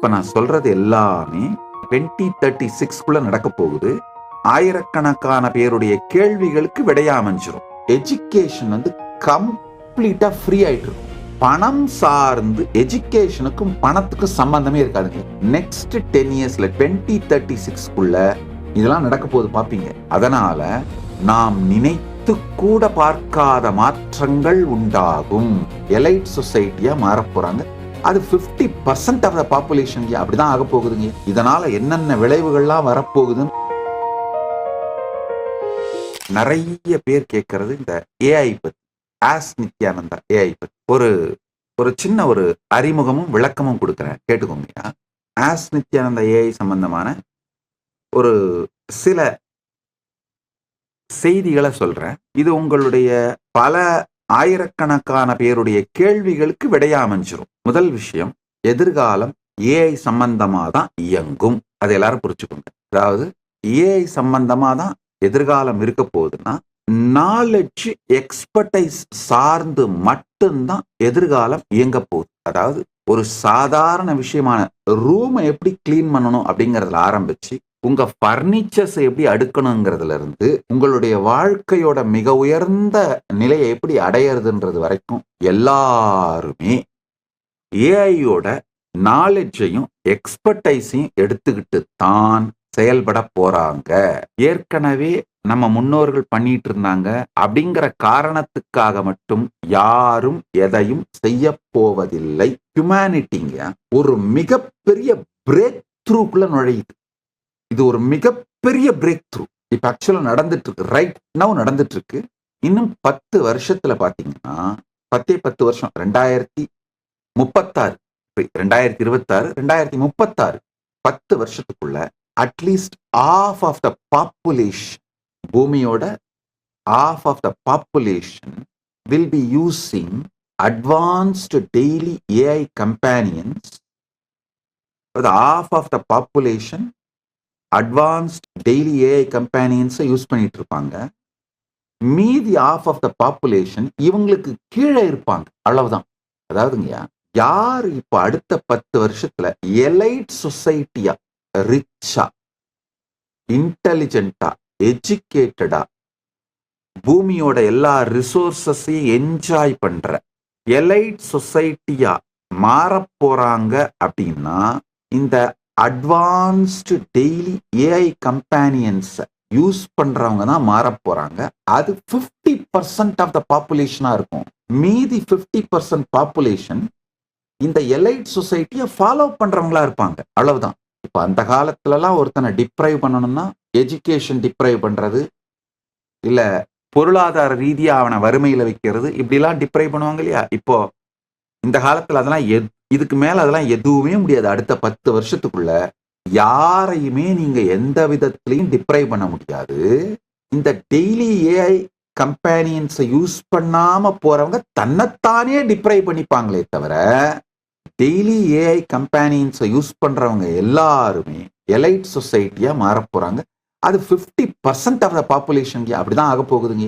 இப்ப நான் சொல்றது எல்லாமே 2036 நடக்க போகுது. ஆயிரக்கணக்கான பேருடைய கேள்விகளுக்கு விடைய அமைஞ்சிரும். எஜுகேஷன் கம்ப்ளீட்டா ஃப்ரீ ஆயிட்டு இருக்கும். பணம் சார்ந்து எஜுகேஷனுக்கும் பணத்துக்கும் சம்பந்தமே இருக்காதுங்க. நெக்ஸ்ட் 10 இயர்ஸ்ல 2036 இதெல்லாம் நடக்க போகுது பாப்பீங்க. அதனால நாம் நினைத்து கூட பார்க்காத மாற்றங்கள் உண்டாகும். எலைட் சொசைட்டியா மாறப் போறாங்க. அது 50% ஆஃப் த பாப்புலேஷன் அப்படிதான் ஆக போகுதுங்க. இதனால என்னென்ன விளைவுகள்லாம் வரப்போகுதுன்னு நிறைய பேர் கேட்கறது இந்த ஏஐ பத்தி. ஆஸ் நித்யானந்தா ஏஐ பத்தி ஒரு சின்ன ஒரு அறிமுகமும் விளக்கமும் கொடுக்குறேன், கேட்டுக்கோங்க. ஆஸ் நித்யானந்தா ஏஐ சம்பந்தமான ஒரு சில செய்திகளை சொல்றேன். இது உங்களுடைய பல ஆயிரக்கணக்கான பேருடைய கேள்விகளுக்கு விடைய அமைஞ்சிரும். முதல் விஷயம், எதிர்காலம் ஏஐ சம்பந்தமா தான் இயங்கும். அதை எல்லாரும் புரிச்சுக்கோங்க. அதாவது ஏஐ சம்பந்தமா தான் எதிர்காலம் இருக்க போகுதுன்னா, நாலேஜ் எக்ஸ்பர்டைஸ் சார்ந்து மட்டும்தான் எதிர்காலம் இயங்க போகுது. அதாவது ஒரு சாதாரண விஷயமான ரூமை எப்படி கிளீன் பண்ணணும் அப்படிங்கறதுல ஆரம்பிச்சு, உங்க பர்னிச்சர்ஸ் எப்படி அடுக்கணுங்கிறதுல இருந்து உங்களுடைய வாழ்க்கையோட மிக உயர்ந்த நிலையை எப்படி அடையிறதுன்றது வரைக்கும் எல்லாருமே ஏஐயோட நாலேஜையும் எக்ஸ்பர்டைஸையும் எடுத்துக்கிட்டு தான் செயல்பட போறாங்க. ஏற்கனவே நம்ம முன்னோர்கள் பண்ணிட்டு இருந்தாங்க அப்படிங்கிற காரணத்துக்காக மட்டும் யாரும் எதையும் செய்ய போவதில்லை. ஹியூமனிட்டிங்க ஒரு மிகப்பெரிய பிரேக் த்ரூக்குள்ள நுழையுது. இது ஒரு மிகப்பெரிய பிரேக் த்ரூ. இப்ப ஆக்சுவலா நடந்துட்டு இருக்கு, ரைட் நவ் நடந்துட்டு இருக்கு. இன்னும் 10 வருஷத்துல பாத்தீங்கன்னா 10 வருஷம் 2036, 2026, 2036 10 வருஷத்துக்குள்ள at least half of the population, பூமியோட half of the population will be using advanced daily AI companions. half of the population advanced daily AI கம்பேனியன்ஸை யூஸ் பண்ணிட்டு இருப்பாங்க. மீதி half ஆஃப் த பாப்புலேஷன் இவங்களுக்கு கீழே இருப்பாங்க. அவ்வளவுதான். அதாவதுங்க, யார் இப்ப அடுத்த 10 வருஷத்துல எலைட் சொசைட்டியா, ரிச்சா, இன்டெலிஜென்டா, எஜுகேட்டடா, பூமியோட எல்லா ரிசோர்சஸையும் என்ஜாய் பண்ற எலைட் சொசைட்டியா மாறப் போறாங்க அப்படின்னா, இந்த advanced daily AI companions use பண்றவங்க தான் மாறப் போறாங்க. அது 50% ஆஃப் த பாப்புலேஷனா இருக்கும். மீதி 50% பாப்புலேஷன் இந்த எலைட் சொசைட்டியை ஃபாலோ பண்றவங்களா இருப்பாங்க. அவ்வளவுதான். இப்ப அந்த காலத்துல எல்லாம் ஒருத்தனை டிப்ரைவ் பண்ணணும்னா எஜுகேஷன் டிப்ரைவ் பண்றது, இல்ல பொருளாதார ரீதியா அவனை வறுமையில வைக்கிறது, இப்படி எல்லாம் டிப்ரைவ் பண்ணுவாங்க இல்லையா? இப்போ இந்த காலத்துல அதெல்லாம் இதுக்கு மேல அதெல்லாம் எதுவுமே முடியாது. அடுத்த 10 வருஷத்துக்குள்ள யாரையுமே நீங்க எந்த விதத்திலையும் டிப்ரைவ் பண்ண முடியாது. இந்த டெய்லி ஏஐ கம்பேனியன்ஸை யூஸ் பண்ணாம போறவங்க தன்னைத்தானே டிப்ரைவ் பண்ணிப்பாங்களே தவிர, டெய்லி ஏஐ கம்பேனியன்ஸை யூஸ் பண்றவங்க எல்லாருமே எலைட் சொசைட்டியா மாற போறாங்க. அது 50% ஆஃப் த பாப்புலேஷன் அப்படிதான் ஆக போகுதுங்க.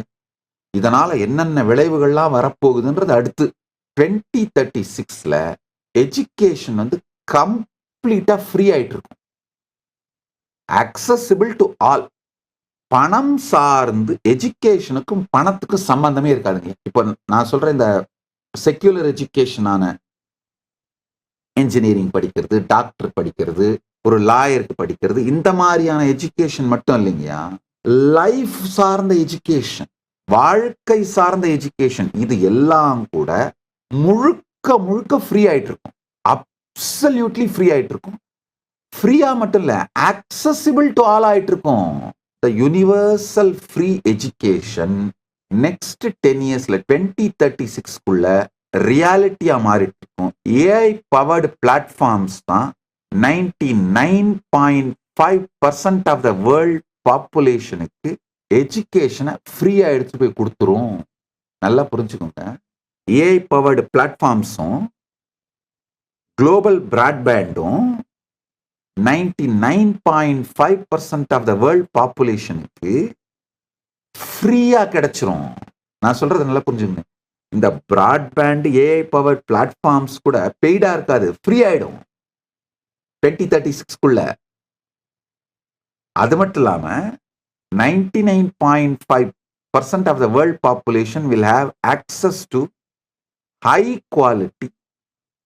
இதனால என்னென்ன விளைவுகள்லாம் வரப்போகுதுன்றது அடுத்து 2036 எஜுகேஷன் கம்ப்ளீட்டா ஃப்ரீ ஆயிட்டு இருக்கும். Accessible to all. பணம் சார்ந்து எஜுகேஷனுக்கும் பணத்துக்கும் சம்பந்தமே இருக்காதுங்க. இப்போ நான் சொல்றேன், இந்த செக்யூலர் எஜுகேஷனான இன்ஜினியரிங் படிக்கிறது, டாக்டர் படிக்கிறது, ஒரு லாயருக்கு படிக்கிறது, இந்த மாதிரியான எஜுகேஷன் மட்டும் இல்லைங்கயா. லைஃப் சார்ந்த எஜுகேஷன், வாழ்க்கை சார்ந்த எஜுகேஷன், இது எல்லாம் கூட முழுக்க முழுக்க ஃப்ரீ ஆயிட்டு இருக்கும். அப்சல்யூட்லி ஃப்ரீ ஆயிட்டு இருக்கும். ஃப்ரீயா மட்டும் இல்ல, அக்சசிபிள் டு ஆல் ஆயிட்டு இருக்கும். த யூனிவர்சல் ஃப்ரீ எஜுகேஷன் நெக்ஸ்ட் 10 இயர்ஸ்ல 2036 ரியாலிட்டியா மாறிட்டு இருக்கும். ஏஐ பவர்டு பிளாட்ஃபார்ம்ஸ் தான் 99.5% ஆஃப் த வேர்ல்ட் பாப்புலேஷனுக்கு எஜுகேஷனை ஃப்ரீயா எடுத்து போய் கொடுத்துரும். நல்லா புரிஞ்சுக்கோங்க. ஏஐ பவர்டு பிளாட்ஃபார்ம்ஸும் குளோபல் பிராட்பேண்டும் 99.5% ஆஃப் த வேர்ல்ட் பாப்புலேஷனுக்கு ஃப்ரீயா கிடைச்சிரும். நான் சொல்றது நல்லா புரிஞ்சுக்கோங்க. இந்த பிராட்பேண்ட் ஏஐ பவர் பிளாட்ஃபார்ம்ஸ் கூட பெய்டா இருக்காது, ஃப்ரீ ஆயிடும். 2036க்குள்ள. அது மட்டும் இல்லாம 99.5% of the world population will have access to high quality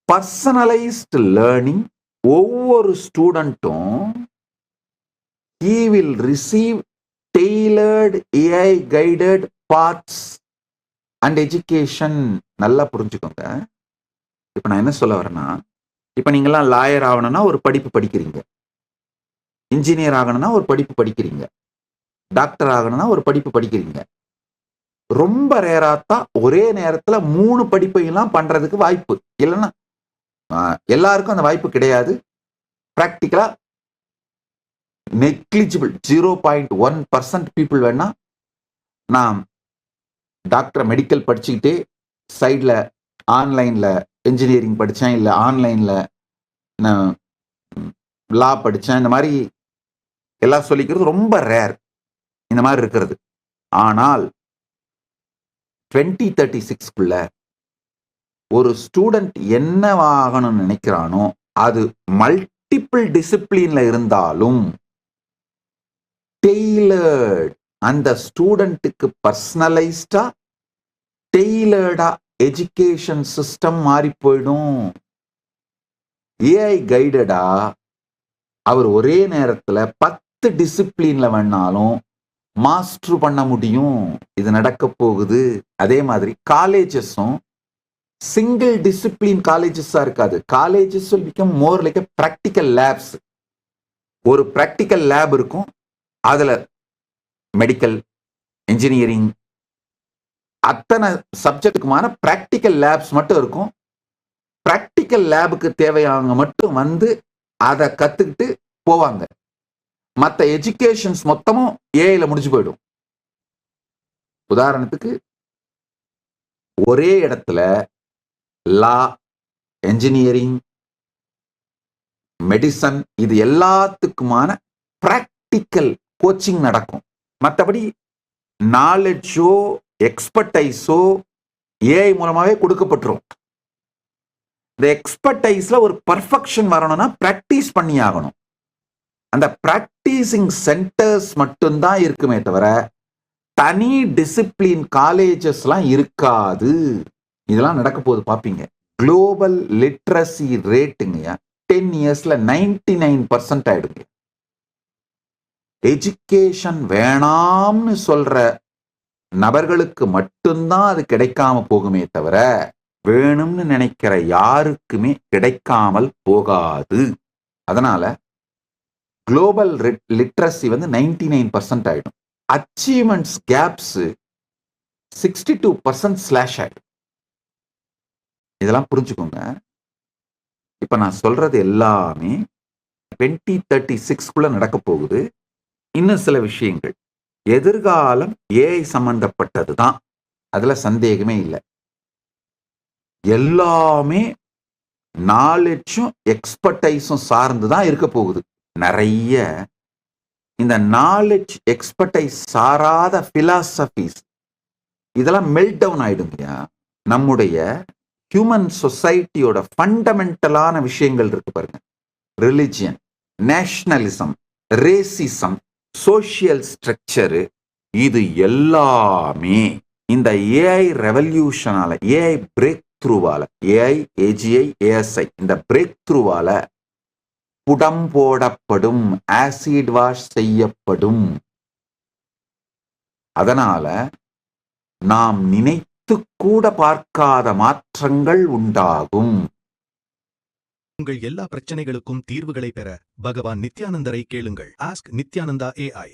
personalized learning. ஒவ்வொரு ஸ்டூடெண்ட்டும் he will receive tailored AI guided paths and education. நல்லா புரிஞ்சுக்கோங்க. இப்ப நான் என்ன சொல்ல வரேன்னா, இப்ப நீங்கெல்லாம் லாயர் ஆகணும்னா ஒரு படிப்பு படிக்கிறீங்க, இன்ஜினியர் ஆகணும்னா ஒரு படிப்பு படிக்கிறீங்க, டாக்டர் ஆகணும்னா ஒரு படிப்பு படிக்கிறீங்க. ரொம்ப ரேராத்தான் ஒரே நேரத்துல 3 படிப்பையெல்லாம் பண்றதுக்கு வாய்ப்பு. இல்லைன்னா எல்லாருக்கும் அந்த வாய்ப்பு கிடையாது. பிராக்டிக்கலா நெக்லிஜிபிள் 0.1% பீப்புள் வேணா நான் டாக்டர் மெடிக்கல் படிச்சுக்கிட்டே சைட்ல ஆன்லைன்ல இன்ஜினியரிங் படித்தேன், இல்லை ஆன்லைன்ல நான் லா படித்தேன், இந்த மாதிரி எல்லாம் சொல்லிக்கிறது ரொம்ப ரேர் இந்த மாதிரி இருக்கிறது. ஆனால் 2036க்குள்ள ஒரு ஸ்டூடெண்ட் என்னவாகணும்னு நினைக்கிறானோ அது மல்டிபிள் டிசிப்ளின்ல இருந்தாலும் டெய்லர்ட், அந்த ஸ்டூடெண்ட்டுக்கு பர்சனலைஸ்டா டெய்லர்டா எஜுகேஷன் சிஸ்டம் மாறி போயிடும். ஏஐ கைடடா அவர் ஒரே நேரத்துல 10 டிசிப்ளின்ல வேணாலும் மாஸ்டர் பண்ண முடியும். இது நடக்க போகுது. அதே மாதிரி காலேஜஸும் சிங்கிள் டிசிப்ளின் காலேஜஸா இருக்காது. Colleges will become more like a practical labs. ஒரு பிராக்டிக்கல் லேப் இருக்கும், அதுல மெடிக்கல், இன்ஜினியரிங் அத்தனை சப்ஜெக்டுக்குமான பிராக்டிக்கல் லேப்ஸ் மட்டும் இருக்கும். பிராக்டிக்கல் லேபுக்கு தேவையானவங்க மட்டும் வந்து அதை கத்துக்கிட்டு போவாங்க. மற்ற எஜுகேஷன்ஸ் மொத்தமும் ஏஐல முடிஞ்சு போயிடும். உதாரணத்துக்கு ஒரே இடத்துல லா, என்ஜினியரிங், மெடிசன் இது எல்லாத்துக்குமான பிராக்டிக்கல் கோச்சிங் நடக்கும். மற்றபடி நாலேஜோ எக்ஸ்பர்டைஸோ ஏஐ மூலமாவே கொடுக்கப்பட்டுரும். இந்த எக்ஸ்பர்டைஸ்ல ஒரு பர்ஃபெக்ஷன் வரணும்னா பிராக்டிஸ் பண்ணி ஆகணும். அந்த பிராக்டிசிங் சென்டர்ஸ் மட்டும்தான் இருக்குமே தவிர தனி டிசிப்ளின் காலேஜஸ்லாம் இருக்காது. இதெல்லாம் நடக்க போது பாப்பீங்க. குளோபல் லிட்ரஸி ரேட்டுங்க 10 இயர்ஸ்ல 99% ஆயிடுங்க. எஜுகேஷன் வேணாம்னு சொல்ற நபர்களுக்கு மட்டும்தான் அது கிடைக்காம போகுமே தவிர வேணும்னு நினைக்கிற யாருக்குமே கிடைக்காமல் போகாது. அதனால குளோபல் லிட்ரஸி 99% ஆயிடும். அச்சீவ்மெண்ட்ஸ் கேப்ஸ் 62% ஸ்லாஷ் ஆயிடும். இதெல்லாம் புரிஞ்சுக்கோங்க. இப்ப நான் சொல்றது எல்லாமே 2036க்குள்ள நடக்க போகுது. இன்னும் சில விஷயங்கள் எதிர்காலம் ஏஐ சம்பந்தப்பட்டது தான், அதுல சந்தேகமே இல்லை. எல்லாமே நாலேஜும் எக்ஸ்பர்டைஸும் சார்ந்துதான் இருக்க போகுது. நிறைய இந்த நாலேஜ் எக்ஸ்பர்டைஸ் சாராத பிலாசபிஸ் இதெல்லாம் மெல்ட் டவுன் ஆயிடுங்க. நம்முடைய ஹியூமன் சொசைட்டியோட ஃபண்டமெண்டலான விஷயங்கள் இருக்கு பாருங்க. Religion, nationalism, racism, social structure, இது எல்லாமே இந்த ஏஐ ரெவல்யூஷனால, ஏஐ பிரேக் த்ரூவால, ஏஐ, ஏஜிஐ, ஏஎஸ்ஐ இந்த பிரேக் த்ரூவால புடம் போடப்படும், ஆசிட் வாஷ் செய்யப்படும். அதனால நாம் நினைத்து கூட பார்க்காத மாற்றங்கள் உண்டாகும். உங்கள் எல்லா பிரச்சனைகளுக்கும் தீர்வுகளை பெற பகவான் நித்யானந்தரை கேளுங்கள். Ask Nithyananda AI.